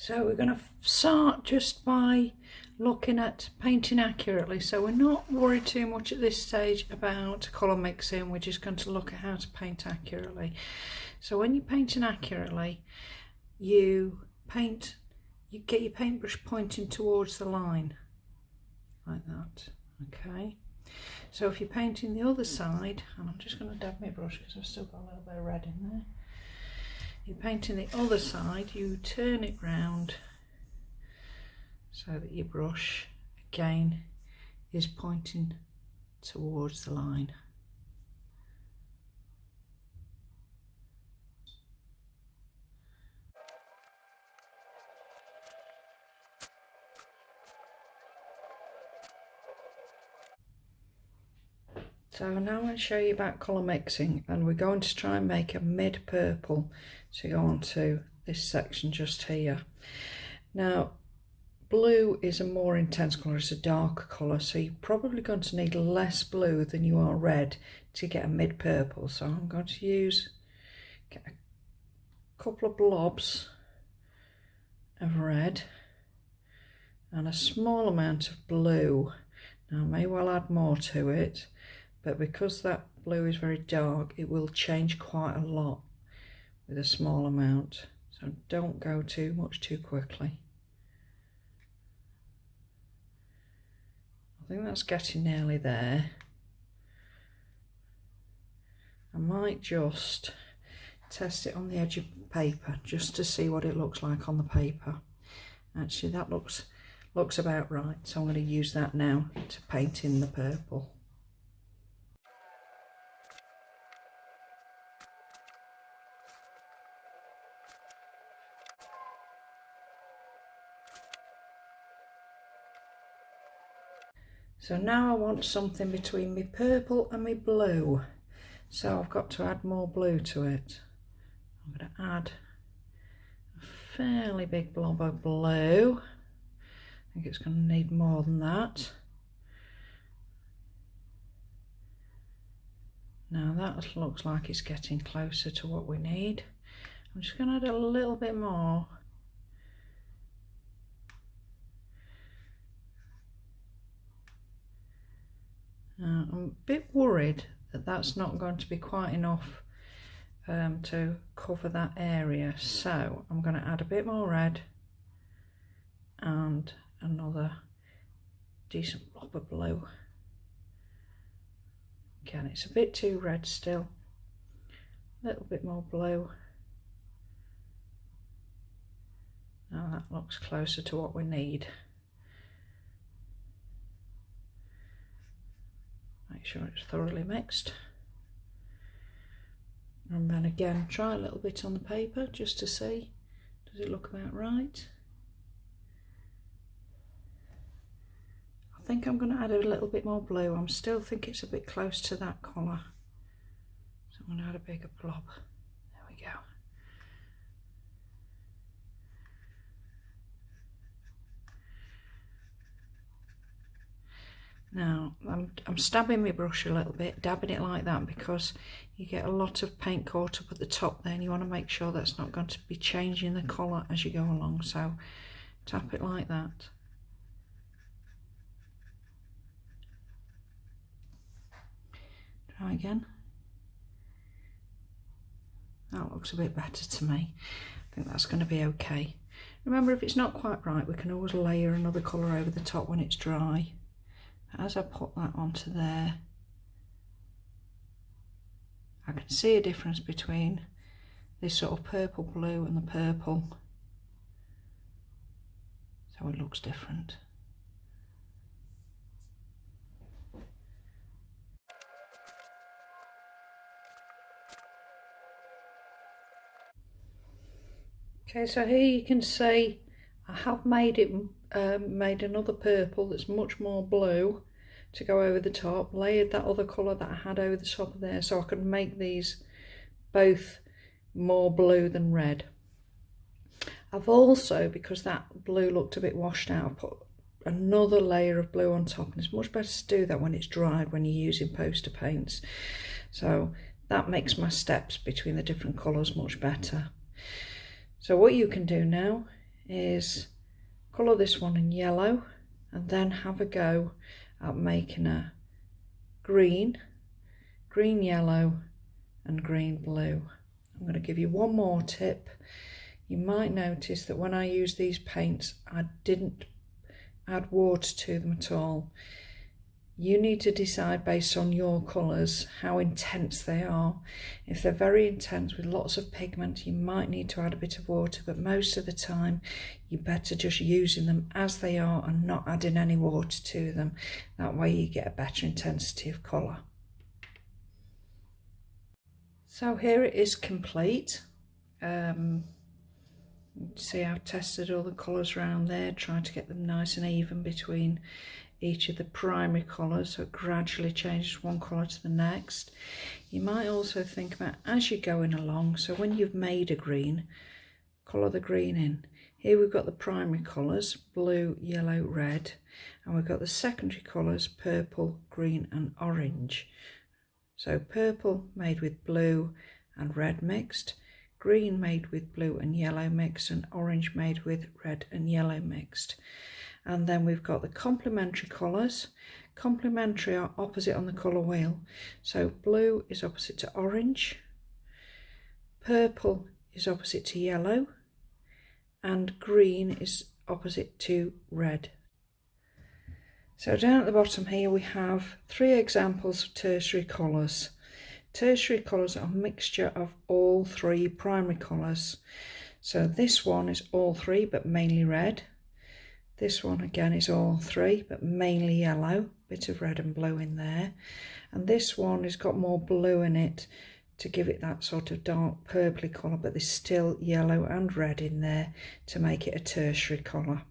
So we're going to start just by looking at painting accurately. So we're not worried too much at this stage about colour mixing. We're just going to look at how to paint accurately. So when you're painting accurately, you get your paintbrush pointing towards the line like that. Okay. So if you're painting the other side, and I'm just going to dab my brush because I've still got a little bit of red in there. You're painting the other side, you turn it round so that your brush again is pointing towards the line. So now I'm going to show you about colour mixing, and we're going to try and make a mid purple to go on to this section just here. Now blue is a more intense colour, it's a darker colour, so you're probably going to need less blue than you are red to get a mid purple. So I'm going to get a couple of blobs of red and a small amount of blue. Now I may well add more to it, but because that blue is very dark, it will change quite a lot with a small amount. So don't go too much too quickly. I think that's getting nearly there. I might just test it on the edge of paper just to see what it looks like on the paper. Actually, that looks about right, so I'm going to use that now to paint in the purple. So now I want something between my purple and my blue. So I've got to add more blue to it. I'm going to add a fairly big blob of blue. I think it's going to need more than that. Now that looks like it's getting closer to what we need. I'm just going to add a little bit more. I'm a bit worried that that's not going to be quite enough to cover that area, so I'm going to add a bit more red and another decent blob of blue. Again, it's a bit too red still. A little bit more blue. Now that looks closer to what we need. Make sure it's thoroughly mixed. And then again, try a little bit on the paper just to see, does it look about right? I think I'm going to add a little bit more blue. I still think it's a bit close to that colour. So I'm going to add a bigger blob. There we go. Now I'm stabbing my brush a little bit, dabbing it like that, because you get a lot of paint caught up at the top there and you want to make sure that's not going to be changing the colour as you go along. So tap it like that. Try again. That looks a bit better to me. I think that's going to be okay. Remember, if it's not quite right, we can always layer another colour over the top when it's dry. As I put that onto there, I can see a difference between this sort of purple blue and the purple, so it looks different. Okay, so here you can see I have made another purple that's much more blue to go over the top, layered that other colour that I had over the top of there, so I could make these both more blue than red. I've also, because that blue looked a bit washed out, put another layer of blue on top, and it's much better to do that when it's dried, when you're using poster paints. So that makes my steps between the different colours much better. So what you can do now is colour this one in yellow and then have a go at making a green, green yellow and green blue. I'm going to give you one more tip. You might notice that when I use these paints I didn't add water to them at all. You need to decide based on your colours how intense they are. If they're very intense with lots of pigment, you might need to add a bit of water, but most of the time you're better just using them as they are and not adding any water to them. That way you get a better intensity of colour. So here it is complete. See, I've tested all the colours around there, trying to get them nice and even between each of the primary colours, so it gradually changes one colour to the next. You might also think about as you're going along, so when you've made a green, colour the green in. Here we've got the primary colours, blue, yellow, red, and we've got the secondary colours, purple, green and orange. So purple made with blue and red mixed, green made with blue and yellow mixed, and orange made with red and yellow mixed. And then we've got the complementary colours. Complementary are opposite on the colour wheel. So blue is opposite to orange, purple is opposite to yellow, and green is opposite to red. So down at the bottom here we have 3 examples of tertiary colours. Tertiary colours are a mixture of all 3 primary colours. So this one is all 3 but mainly red. This one again is all 3 but mainly yellow, bit of red and blue in there. And this one has got more blue in it to give it that sort of dark purpley colour, but there's still yellow and red in there to make it a tertiary colour.